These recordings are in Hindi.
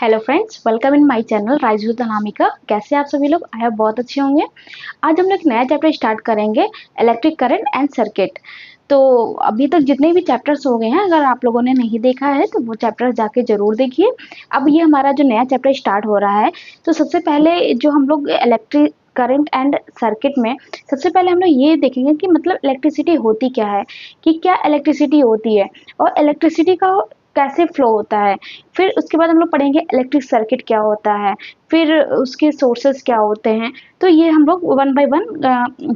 Hello friends, welcome in my channel rise with Anamika. कैसे आप सभी लोग? आई होप बहुत अच्छे होंगे। आज हम लोग एक नया चैप्टर स्टार्ट करेंगे, इलेक्ट्रिक करंट एंड सर्किट। तो अभी तक जितने भी चैप्टर्स हो गए हैं, अगर आप लोगों ने नहीं देखा है तो वो चैप्टर जाके जरूर देखिए। अब ये हमारा जो नया चैप्टर स्टार्ट हो रहा है, तो सबसे पहले जो हम लोग इलेक्ट्रिक करंट एंड सर्किट में सबसे पहले हम लोग ये देखेंगे कि मतलब इलेक्ट्रिसिटी होती क्या है, कि क्या इलेक्ट्रिसिटी होती है और इलेक्ट्रिसिटी का कैसे फ्लो होता है। फिर उसके बाद हम लोग पढ़ेंगे इलेक्ट्रिक सर्किट क्या होता है, फिर उसके सोर्सेस क्या होते हैं। तो ये हम लोग one by one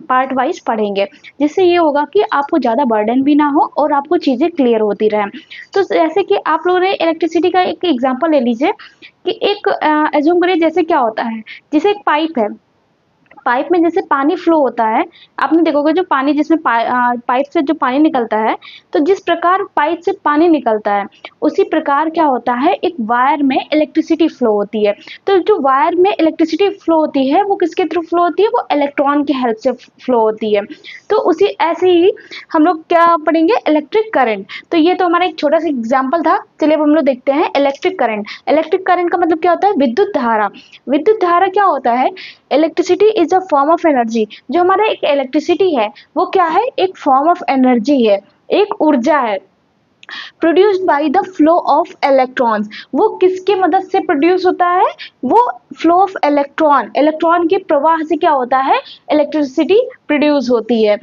part wise पढ़ेंगे, जिससे ये होगा कि आपको ज़्यादा बर्डन भी ना हो और आपको चीज़ें क्लियर होती रहें। तो जैसे कि आप लोगों ने इलेक्ट्रिसिटी का एक एग्जांपल ले लीजिए कि एक एज्यूम करिए जैसे क्या होता है, जैसे एक पाइप है। पाइप में जैसे पानी फ्लो होता है, आपने देखोगे जो पानी जिसमें पाइप से जो पानी निकलता है, तो जिस प्रकार पाइप से पानी निकलता है उसी प्रकार क्या होता है, एक वायर में इलेक्ट्रिसिटी फ्लो होती है। तो जो वायर में इलेक्ट्रिसिटी फ्लो होती है वो किसके थ्रू फ्लो होती है, वो इलेक्ट्रॉन की हेल्प से फ्लो होती है। तो उसी ऐसे ही हम लोग क्या पढ़ेंगे, इलेक्ट्रिक करंट। तो ये तो हमारा एक छोटा सा एग्जाम्पल था। चलिए अब हम लोग देखते हैं इलेक्ट्रिक करंट। इलेक्ट्रिक करंट का मतलब क्या होता है, विद्युत धारा। विद्युत धारा क्या होता है, electricity is a form of energy. जो हमारा एक इलेक्ट्रिसिटी है वो क्या है, एक फॉर्म ऑफ एनर्जी है, एक ऊर्जा है, produced by the flow of electrons. वो किसके मदद से प्रोड्यूस होता है, वो फ्लो ऑफ इलेक्ट्रॉन, इलेक्ट्रॉन के प्रवाह से क्या होता है, इलेक्ट्रिसिटी प्रोड्यूस होती है।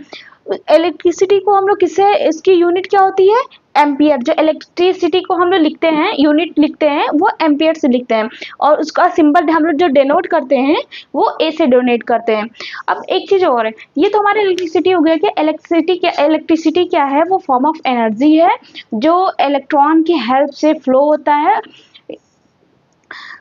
इलेक्ट्रिसिटी को हम लोग किससे, इसकी यूनिट क्या होती है, एम्पियर। जो इलेक्ट्रिसिटी को हम लोग लिखते हैं, यूनिट लिखते हैं, वो एम्पियर से लिखते हैं। और उसका सिंबल हम लोग जो डिनोट करते हैं वो ए से डोनेट करते हैं। अब एक चीज और है, ये तो हमारी इलेक्ट्रिसिटी हो गया कि इलेक्ट्रिसिटी क्या है, वो फॉर्म ऑफ एनर्जी है जो इलेक्ट्रॉन की हेल्प से फ्लो होता है।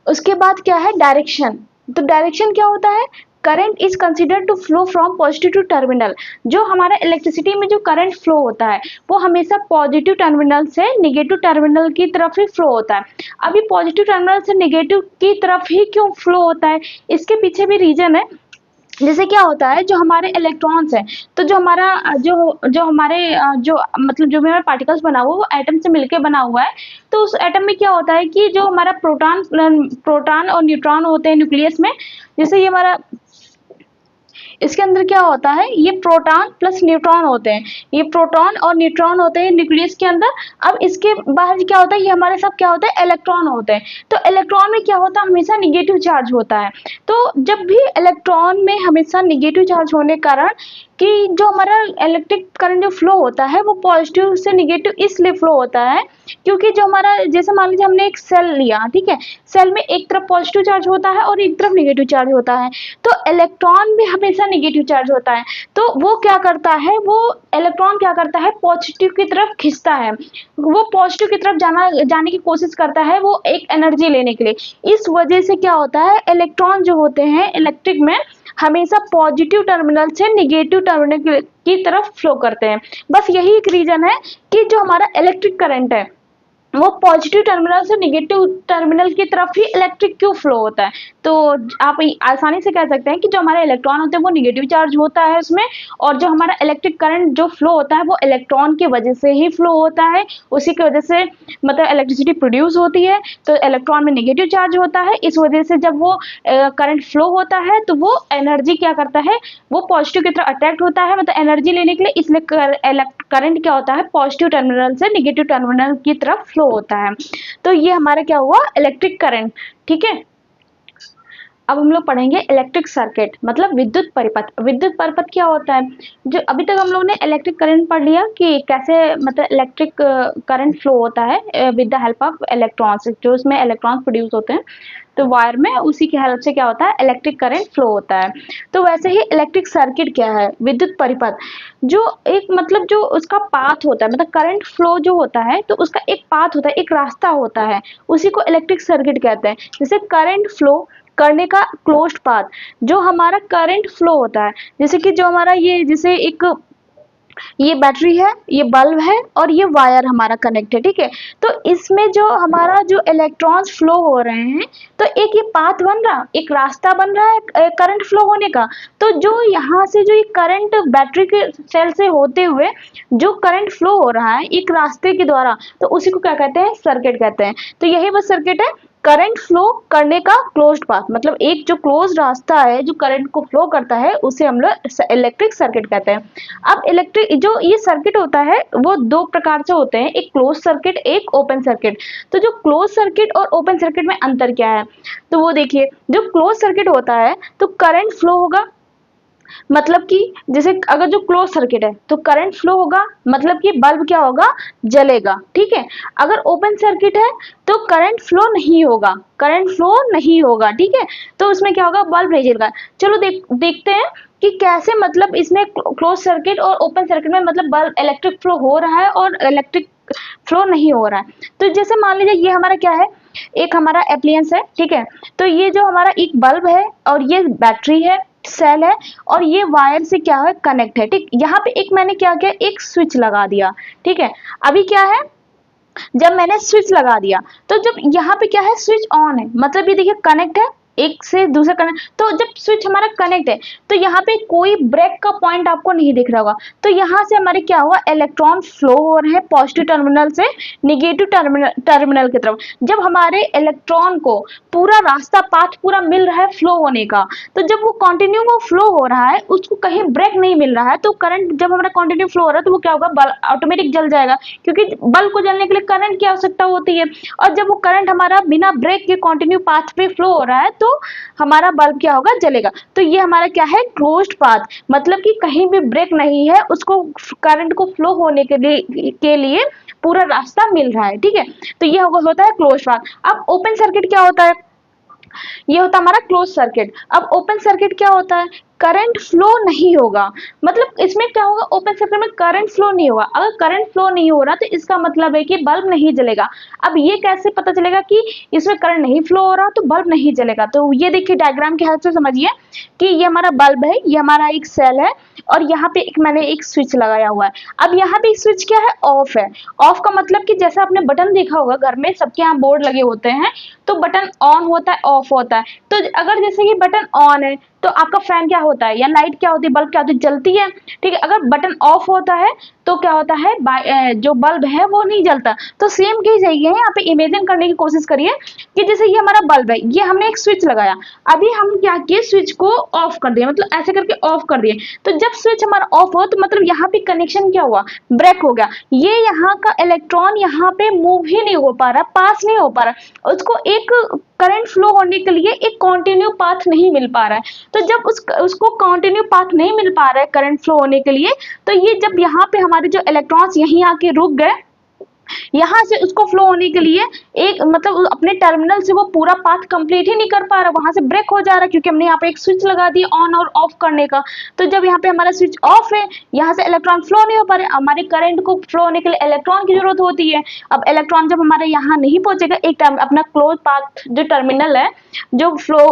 उसके बाद क्या है, डायरेक्शन। तो डायरेक्शन क्या होता है, current is considered to flow from positive to terminal. जो हमारा इलेक्ट्रिसिटी में जो करंट फ्लो होता है वो हमेशा पॉजिटिव टर्मिनल से निगेटिव टर्मिनल की तरफ ही फ्लो होता है। अभी पॉजिटिव टर्मिनल से निगेटिव की तरफ ही क्यों फ्लो होता है, इसके पीछे भी रीजन है। जैसे क्या होता है, जो हमारे इलेक्ट्रॉन्स हैं, तो जो हमारा जो हमारे जो मतलब जो भी हमारा पार्टिकल्स बना हुआ है वो एटम से मिलके बना हुआ है। तो उस एटम में क्या होता है कि जो हमारा प्रोटॉन और न्यूट्रॉन होते हैं न्यूक्लियस में। जैसे ये हमारा, इसके अंदर क्या होता है, ये प्रोटॉन प्लस न्यूट्रॉन होते हैं, ये प्रोटॉन और न्यूट्रॉन होते हैं न्यूक्लियस के अंदर। अब इसके बाहर क्या होता है, ये हमारे साथ क्या होता है, इलेक्ट्रॉन होते हैं। तो इलेक्ट्रॉन में क्या होता है, हमेशा निगेटिव चार्ज होता है। तो जब भी इलेक्ट्रॉन में हमेशा निगेटिव चार्ज होने के कारण कि जो हमारा इलेक्ट्रिक करंट जो फ्लो होता है वो पॉजिटिव से निगेटिव इसलिए फ्लो होता है क्योंकि जो हमारा, जैसे मान लीजिए हमने एक सेल लिया, ठीक है, सेल में एक तरफ पॉजिटिव चार्ज होता है और एक तरफ निगेटिव चार्ज होता है। तो इलेक्ट्रॉन भी हमेशा निगेटिव चार्ज होता है। तो वो क्या करता है, वो इलेक्ट्रॉन क्या करता है, पॉजिटिव की तरफ खींचता है, वो पॉजिटिव की तरफ जाने की कोशिश करता है, वो एक एनर्जी लेने के लिए। इस वजह से क्या होता है, इलेक्ट्रॉन जो होते हैं इलेक्ट्रिक में हमेशा पॉजिटिव टर्मिनल से निगेटिव टर्मिनल की तरफ फ्लो करते हैं। बस यही एक रीजन है कि जो हमारा इलेक्ट्रिक करंट है वो पॉजिटिव टर्मिनल से निगेटिव टर्मिनल की तरफ ही इलेक्ट्रिक क्यों फ्लो होता है। तो आप आसानी से कह सकते हैं कि जो हमारा इलेक्ट्रॉन होते हैं वो निगेटिव चार्ज होता है उसमें, और जो हमारा इलेक्ट्रिक करंट जो फ्लो होता है वो इलेक्ट्रॉन की वजह से ही फ्लो होता है। उसी की वजह से मतलब इलेक्ट्रिसिटी प्रोड्यूस होती है। तो इलेक्ट्रॉन में निगेटिव चार्ज होता है, इस वजह से जब वो करंट फ्लो होता है तो वो एनर्जी क्या करता है, वो पॉजिटिव की तरफ अट्रैक्ट होता है, मतलब एनर्जी लेने के लिए। इसलिए करंट क्या होता है, पॉजिटिव टर्मिनल से निगेटिव टर्मिनल की तरफ फ्लो होता है। तो ये हमारा क्या हुआ, इलेक्ट्रिक करंट। ठीक है, अब हम लोग पढ़ेंगे इलेक्ट्रिक सर्किट, मतलब विद्युत परिपथ। विद्युत परिपथ क्या होता है, जो अभी तक हम लोगों ने इलेक्ट्रिक करंट पढ़ लिया कि कैसे मतलब इलेक्ट्रिक करंट फ्लो होता है with the help of electrons, जो उसमें इलेक्ट्रॉन्स प्रोड्यूस होते हैं तो वायर में, उसी की हेल्प से क्या होता है, इलेक्ट्रिक करंट फ्लो होता है। तो वैसे ही इलेक्ट्रिक सर्किट क्या है, विद्युत परिपथ, जो एक मतलब जो उसका पाथ होता है, मतलब करंट फ्लो जो होता है तो उसका एक पाथ होता है, एक रास्ता होता है, उसी को इलेक्ट्रिक सर्किट कहते हैं। जैसे करंट फ्लो करने का क्लोज्ड पाथ, जो हमारा करंट फ्लो होता है, जैसे कि जो हमारा ये जैसे एक ये बैटरी है, ये बल्ब है और ये वायर हमारा कनेक्ट है, ठीक है। तो इसमें जो हमारा जो इलेक्ट्रॉन्स फ्लो हो रहे हैं, तो एक ये पाथ बन रहा, एक रास्ता बन रहा है करंट फ्लो होने का। तो जो यहाँ से जो ये करंट बैटरी के सेल से होते हुए जो करंट फ्लो हो रहा है एक रास्ते के द्वारा, तो उसी को क्या कहते हैं, सर्किट कहते हैं। तो यही बस सर्किट है। करंट फ्लो करने का क्लोज्ड पाथ, मतलब एक जो क्लोज रास्ता है जो करंट को फ्लो करता है उसे हम लोग इलेक्ट्रिक सर्किट कहते हैं। अब इलेक्ट्रिक जो ये सर्किट होता है वो दो प्रकार से होते हैं, एक क्लोज सर्किट एक ओपन सर्किट। तो जो क्लोज सर्किट और ओपन सर्किट में अंतर क्या है, तो वो देखिए, जो क्लोज सर्किट होता है तो करंट फ्लो होगा, मतलब कि जैसे अगर जो क्लोज सर्किट है तो करंट फ्लो होगा, मतलब कि बल्ब क्या होगा, जलेगा, ठीक है। अगर ओपन सर्किट है तो करंट फ्लो नहीं होगा, करंट फ्लो नहीं होगा, ठीक है। तो उसमें क्या होगा, बल्ब नहीं जलेगा। चलो देखते हैं कि कैसे, मतलब इसमें क्लोज सर्किट और ओपन सर्किट में मतलब बल्ब इलेक्ट्रिक फ्लो हो रहा है और इलेक्ट्रिक फ्लो नहीं हो रहा है। तो जैसे मान लीजिए ये हमारा क्या है, एक हमारा एप्लियंस है, ठीक है। तो ये जो हमारा एक बल्ब है और ये बैटरी है, सेल है, और ये वायर से क्या है, कनेक्ट है, ठीक। यहाँ पे एक मैंने क्या किया, एक स्विच लगा दिया, ठीक है। अभी क्या है, जब मैंने स्विच लगा दिया तो जब यहाँ पे क्या है, स्विच ऑन है, मतलब ये देखिए कनेक्ट है, एक से दूसरा कनेक्ट। तो जब स्विच हमारा कनेक्ट है तो यहाँ पे कोई ब्रेक का पॉइंट आपको नहीं दिख रहा होगा। तो यहाँ से हमारे क्या हुआ, इलेक्ट्रॉन फ्लो हो रहे हैं पॉजिटिव टर्मिनल से निगेटिव टर्मिनल की तरफ। जब हमारे इलेक्ट्रॉन को पूरा रास्ता, पाथ पूरा मिल रहा है फ्लो होने का, तो जब वो कंटिन्यू वो फ्लो हो रहा है, उसको कहीं ब्रेक नहीं मिल रहा है, तो करंट जब हमारा कंटिन्यू फ्लो हो रहा है तो वो क्या होगा, बल्ब ऑटोमेटिक जल जाएगा, क्योंकि बल्ब को जलने के लिए करंट की आवश्यकता होती है। और जब वो करंट हमारा बिना ब्रेक के कंटिन्यू पाथ पे फ्लो हो रहा है तो हमारा बल्ब क्या होगा, जलेगा। तो ये हमारा क्या है, क्लोज्ड पाथ, मतलब कि कहीं भी ब्रेक नहीं है, उसको करंट को फ्लो होने के लिए पूरा रास्ता मिल रहा है, ठीक है। तो ये होता है क्लोज्ड पाथ। अब ओपन सर्किट क्या होता है, ये होता है हमारा क्लोज सर्किट। अब ओपन सर्किट क्या होता है, करंट फ्लो नहीं होगा, मतलब इसमें क्या होगा, ओपन सर्किट में करंट फ्लो नहीं होगा। अगर करंट फ्लो नहीं हो रहा तो इसका मतलब है कि बल्ब नहीं जलेगा। अब ये कैसे पता चलेगा कि इसमें करंट नहीं फ्लो हो रहा तो बल्ब नहीं जलेगा, तो ये देखिए डायग्राम के हेल्प से समझिए कि ये हमारा बल्ब है, ये हमारा एक सेल है, और यहाँ पे मैंने एक स्विच लगाया हुआ है। अब यहाँ पे स्विच क्या है, ऑफ है। ऑफ का मतलब कि जैसा आपने बटन देखा होगा घर में, सबके यहाँ बोर्ड लगे होते हैं, तो बटन ऑन होता है, ऑफ होता है। तो अगर जैसे ये बटन ऑन है तो आपका फैन क्या होता है या लाइट क्या होती है, बल्ब क्या होती है, जलती है, ठीक है। अगर बटन ऑफ होता है तो क्या होता है, जो बल्ब है वो नहीं जलता। तो सेम केस है, ये यहाँ पे इमेजिन करने की कोशिश करिए कि जैसे ये हमारा बल्ब है, ये हमने एक स्विच लगाया, अभी हम क्या किए, स्विच को ऑफ कर दिए, मतलब ऐसे करके ऑफ कर दिए। तो जब स्विच हमारा ऑफ हो तो मतलब यहाँ पे कनेक्शन क्या हुआ, ब्रेक हो गया। ये यहाँ का इलेक्ट्रॉन यहाँ पे मूव ही नहीं हो पा रहा, पास नहीं हो पा रहा, उसको एक करंट फ्लो होने के लिए एक कंटिन्यू पाथ नहीं मिल पा रहा है। तो जब उसको कंटिन्यू पाथ नहीं मिल पा रहा है करंट फ्लो होने के लिए, तो ये जब यहाँ पे हमारे जो इलेक्ट्रॉन्स यहीं आके रुक गए, यहाँ से उसको फ्लो होने के लिए एक मतलब अपने टर्मिनल से वो पूरा पाथ कंप्लीट ही नहीं कर पा रहा, वहां से ब्रेक हो जा रहा है, क्योंकि हमने यहाँ पे एक स्विच लगा दिया ऑन और ऑफ करने का। तो जब यहाँ पे हमारा स्विच ऑफ है, यहाँ से इलेक्ट्रॉन फ्लो नहीं हो पा रहे, हमारे करंट को फ्लो होने के लिए इलेक्ट्रॉन की जरूरत होती है। अब इलेक्ट्रॉन जब हमारे यहाँ नहीं पहुंचेगा, एक टाइम अपना क्लोज पाथ जो टर्मिनल है, जो फ्लो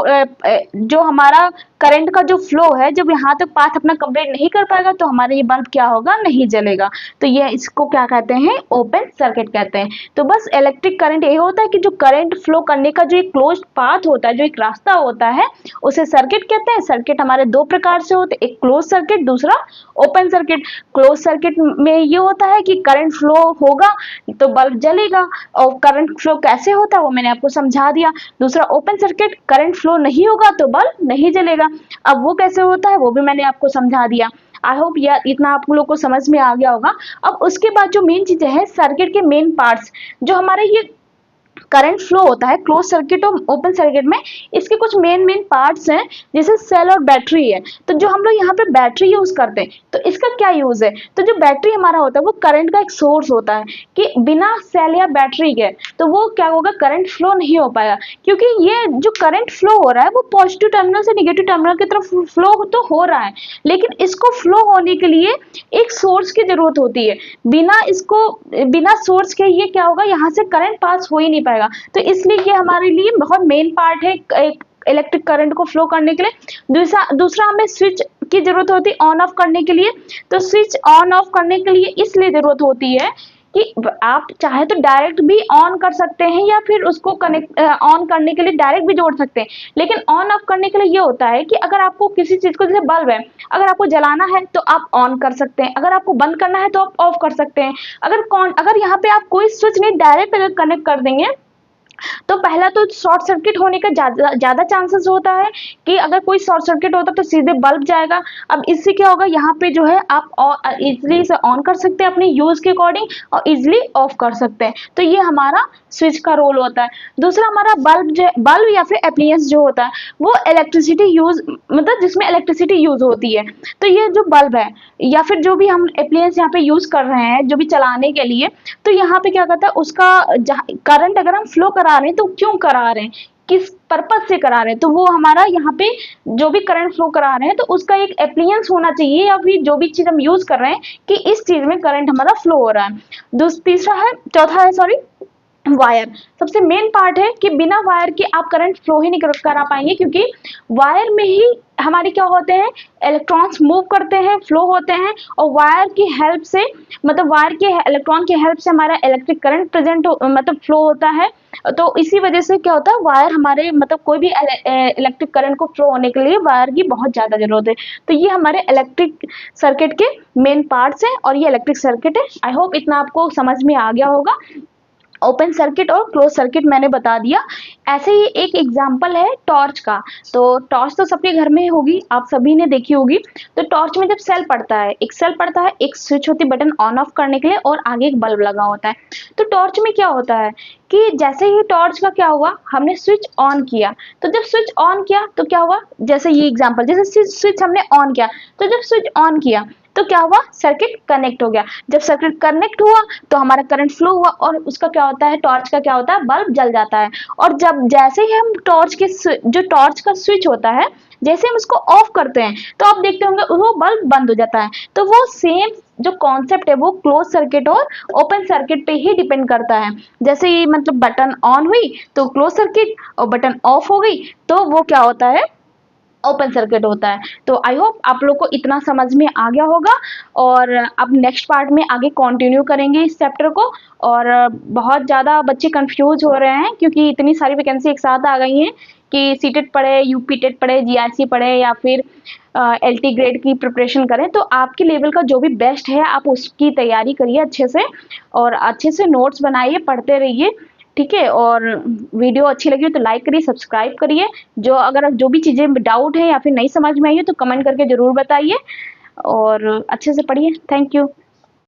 जो हमारा करंट का जो फ्लो है, जब यहाँ तक पाथ अपना कंप्लीट नहीं कर पाएगा तो हमारा ये बल्ब क्या होगा, नहीं जलेगा। तो ये इसको क्या कहते हैं, ओपन सर्किट कहते हैं। तो बस इलेक्ट्रिक करंट ये होता है कि जो करंट फ्लो करने का जो एक क्लोज्ड पाथ होता है, जो एक रास्ता होता है, उसे सर्किट कहते हैं। सर्किट हमारे दो प्रकार से होते हैं, एक क्लोज सर्किट, दूसरा ओपन सर्किट। क्लोज सर्किट में ये होता है कि करंट फ्लो होगा तो बल्ब जलेगा, और करंट फ्लो कैसे होता है वो मैंने आपको समझा दिया। दूसरा ओपन सर्किट, करंट फ्लो नहीं होगा तो बल्ब नहीं जलेगा। अब वो कैसे होता है वो भी मैंने आपको समझा दिया। आई होप यार इतना आप लोग को समझ में आ गया होगा। अब उसके बाद जो मेन चीजें हैं, सर्किट के मेन पार्ट्स, जो हमारे ये करंट फ्लो होता है क्लोज सर्किट और ओपन सर्किट में, इसके कुछ मेन पार्ट्स हैं, जैसे सेल और बैटरी है। तो जो हम लोग यहाँ पे बैटरी यूज करते हैं, तो इसका क्या यूज है, तो जो बैटरी हमारा होता है वो करंट का एक सोर्स होता है, कि बिना सेल या बैटरी के तो वो क्या होगा, करंट फ्लो नहीं हो पाएगा। क्योंकि ये जो करंट फ्लो हो रहा है वो पॉजिटिव टर्मिनल से निगेटिव टर्मिनल की तरफ फ्लो तो हो रहा है, लेकिन इसको फ्लो होने के लिए एक सोर्स की जरूरत होती है। बिना सोर्स के ये क्या होगा, यहाँ से करंट पास हो ही नहीं पाएगा। तो इसलिए ये हमारे लिए बहुत मेन पार्ट है एक इलेक्ट्रिक करंट को फ्लो करने के लिए। दूसरा हमें स्विच की जरूरत होती है ऑन ऑफ करने के लिए। तो स्विच ऑन ऑफ करने के लिए इसलिए जरूरत होती है कि आप चाहे तो डायरेक्ट भी ऑन कर सकते हैं, या फिर उसको कनेक्ट ऑन करने के लिए डायरेक्ट भी जोड़ सकते हैं। लेकिन ऑन ऑफ करने के लिए ये होता है कि अगर आपको किसी चीज को, जैसे बल्ब है, अगर आपको जलाना है तो आप ऑन कर सकते हैं, अगर आपको बंद करना है तो आप ऑफ कर सकते हैं। अगर यहाँ पे आप कोई स्विच नहीं, डायरेक्ट अगर कनेक्ट कर देंगे तो पहला तो शॉर्ट सर्किट होने का ज्यादा चांसेस होता है कि अगर कोई शॉर्ट सर्किट होता तो सीधे बल्ब जाएगा। अब इससे क्या होगा, यहाँ पे जो है आप इजिली इसे ऑन कर सकते हैं अपने यूज के अकॉर्डिंग और इजिली ऑफ कर सकते हैं। तो ये हमारा स्विच का रोल होता है। दूसरा हमारा बल्ब या फिर एप्लियंस जो होता है वो इलेक्ट्रिसिटी यूज, मतलब जिसमें इलेक्ट्रिसिटी यूज होती है। तो ये जो बल्ब है या फिर जो भी हम एप्लियंस यहाँ पे यूज कर रहे हैं जो भी चलाने के लिए, तो यहाँ पे क्या कहता है उसका करंट अगर हम फ्लो करा रहे हैं तो क्यों करा रहे हैं, किस पर्पज से करा रहे हैं, तो वो हमारा यहाँ पे जो भी करंट फ्लो करा रहे हैं तो उसका एक एप्लियंस होना चाहिए या फिर जो भी चीज हम यूज कर रहे हैं कि इस चीज में करंट हमारा फ्लो हो रहा है। चौथा है सॉरी वायर। सबसे मेन पार्ट है कि बिना वायर के आप करंट फ्लो ही नहीं करा पाएंगे, क्योंकि वायर में ही हमारे क्या होते हैं, इलेक्ट्रॉन्स मूव करते हैं, फ्लो होते हैं, और वायर की हेल्प से, मतलब वायर के इलेक्ट्रॉन की हेल्प से हमारा इलेक्ट्रिक करंट मतलब फ्लो होता है। तो इसी वजह से क्या होता है, वायर हमारे मतलब कोई भी इलेक्ट्रिक करंट को फ्लो होने के लिए वायर की बहुत ज्यादा जरूरत है। तो ये हमारे इलेक्ट्रिक सर्किट के मेन पार्ट्स हैं और ये इलेक्ट्रिक सर्किट है। आई होप इतना आपको समझ में आ गया होगा। ओपन सर्किट और क्लोज सर्किट मैंने बता दिया। ऐसे ही एक एग्जांपल है टॉर्च का। तो टॉर्च तो सबके घर में होगी, आप सभी ने देखी होगी। तो टॉर्च में जब सेल पड़ता है, एक सेल पड़ता है, एक स्विच होती है बटन ऑन ऑफ करने के लिए और आगे एक बल्ब लगा होता है। तो टॉर्च में क्या होता है कि जैसे ही टॉर्च का क्या हुआ, हमने स्विच ऑन किया, तो जब स्विच ऑन किया तो क्या हुआ, जैसे ये एग्जांपल, जैसे स्विच हमने ऑन किया, तो जब स्विच ऑन किया तो क्या हुआ, सर्किट कनेक्ट हो गया। जब सर्किट कनेक्ट हुआ तो हमारा करंट फ्लो हुआ और उसका क्या होता है, टॉर्च का क्या होता है, बल्ब जल जाता है। और जब जैसे ही हम जो टॉर्च का स्विच होता है, जैसे हम उसको ऑफ करते हैं तो आप देखते होंगे वो बल्ब बंद हो जाता है। तो वो सेम जो कॉन्सेप्ट है वो क्लोज सर्किट और ओपन सर्किट पे ही डिपेंड करता है। जैसे ही मतलब बटन ऑन हुई तो क्लोज सर्किट, और बटन ऑफ हो गई तो वो क्या होता है, ओपन सर्किट होता है। तो आई होप आप लोग को इतना समझ में आ गया होगा, और अब नेक्स्ट पार्ट में आगे कंटिन्यू करेंगे इस चैप्टर को। और बहुत ज़्यादा बच्चे कंफ्यूज हो रहे हैं क्योंकि इतनी सारी वैकेंसी एक साथ आ गई हैं कि सीटेट पढ़े, यूपी टेट पढ़े, जीआरसी पढ़े या फिर एलटी ग्रेड की प्रिपरेशन करें। तो आपके लेवल का जो भी बेस्ट है आप उसकी तैयारी करिए अच्छे से, और अच्छे से नोट्स बनाइए, पढ़ते रहिए, ठीक है। और वीडियो अच्छी लगी हो तो लाइक करिए, सब्सक्राइब करिए। अगर जो भी चीज़ें डाउट है या फिर नहीं समझ में आई है तो कमेंट करके ज़रूर बताइए, और अच्छे से पढ़िए। Thank you.